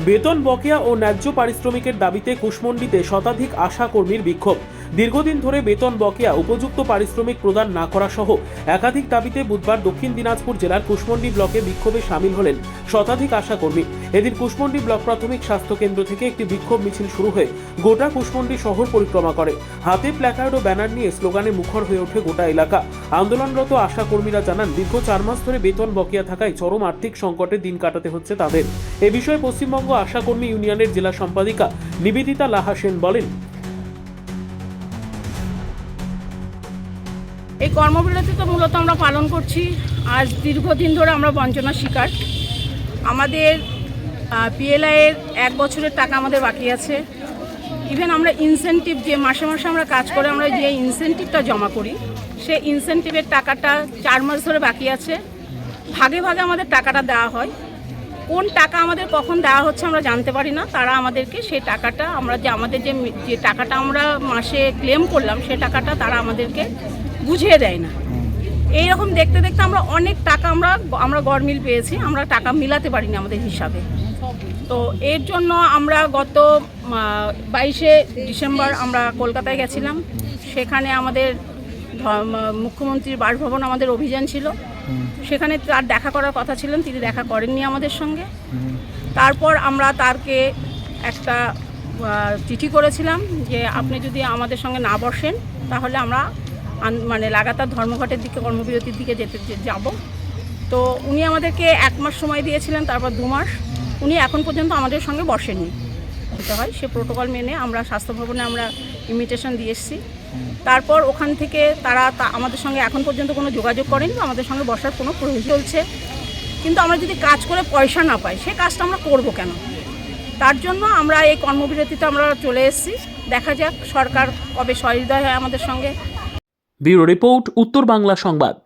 বেতন বকেয়া ও ন্যায্য পারিশ্রমিকের দাবিতে কুশমন্ডিতে শতাধিক আশা কর্মীর বিক্ষোভ। দীর্ঘদিন ধরে বেতন বকেয়া, উপযুক্ত পারিশ্রমিক প্রদান না করা সহ একাধিক দাবিতে বুধবার দক্ষিণ দিনাজপুর জেলার কুশমন্ডি ব্লকে বিক্ষোভে সামিল হলেন শতাধিক আশা কর্মী। এদিন কুশমন্ডি ব্লক প্রাথমিক স্বাস্থ্য কেন্দ্র থেকে একটি বিক্ষোভ মিছিল শুরু হয়ে গোটা কুশমন্ডি শহর পরিক্রমা করে। হাতে প্ল্যাকার্ড ও ব্যানার নিয়ে স্লোগানে মুখর হয়ে ওঠে গোটা এলাকা। আন্দোলনরত আশা কর্মীরা জানান, দীর্ঘ 4 মাস ধরে বেতন বকেয়া থাকায় চরম আর্থিক সংকটে দিন কাটাতে হচ্ছে তাদের। এ বিষয়ে পশ্চিমবঙ্গ আশা কর্মী ইউনিয়নের জেলা সম্পাদিকা নিবেদিতা লাহা সেন বলেন, এই কর্মবিরতি তো মূলত আমরা পালন করছি। আজ দীর্ঘদিন ধরে আমরা বঞ্চনার শিকার। আমাদের পিএলআইয়ের 1 বছরের টাকা আমাদের বাকি আছে। ইভেন আমরা ইনসেনটিভ, যে মাসে মাসে আমরা কাজ করে আমরা যে ইনসেনটিভটা জমা করি, সেই ইনসেনটিভের টাকাটা 4 মাস ধরে বাকি আছে। ভাগে ভাগে আমাদের টাকাটা দেওয়া হয়। কোন টাকা আমাদের কখন দেওয়া হচ্ছে আমরা জানতে পারি না। তারা আমাদেরকে সেই টাকাটা, আমাদের যে টাকাটা আমরা মাসে ক্লেম করলাম, সেই টাকাটা তারা আমাদেরকে বুঝিয়ে দেয় না। এইরকম দেখতে দেখতে আমরা অনেক টাকা আমরা গড়মিল পেয়েছি, আমরা টাকা মিলাতে পারিনি আমাদের হিসাবে। তো এর জন্য আমরা গত 22শে ডিসেম্বর আমরা কলকাতায় গেছিলাম। সেখানে আমাদের মুখ্যমন্ত্রীর বাসভবন আমাদের অভিযান ছিল। সেখানে তার দেখা করার কথা ছিলেন, তিনি দেখা করেননি আমাদের সঙ্গে। তারপর আমরা তারকে একটা চিঠি করেছিলাম যে আপনি যদি আমাদের সঙ্গে না বসেন তাহলে আমরা লাগাতার ধর্মঘটের দিকে, কর্মবিরতির দিকে যাব। তো উনি আমাদেরকে 1 মাস সময় দিয়েছিলেন, তারপর 2 মাস। উনি এখন পর্যন্ত আমাদের সঙ্গে বসেননি। দিতে হয় সে প্রোটোকল মেনে আমরা স্বাস্থ্য ভবনে আমরা ইনভিটেশন দিয়ে এসেছি। তারপর ওখান থেকে তারা আমাদের সঙ্গে এখন পর্যন্ত কোনো যোগাযোগ করেনি, আমাদের সঙ্গে বসার কোনো প্রয়োজন চলছে। কিন্তু আমরা যদি কাজ করে পয়সা না পাই, সে কাজটা আমরা করব কেন? তার জন্য আমরা এই কর্মবিরতিতে আমরা চলে এসেছি। দেখা যাক সরকার কবে সহৃদয় হয় আমাদের সঙ্গে। ব্যুরো রিপোর্ট, উত্তর বাংলা সংবাদ।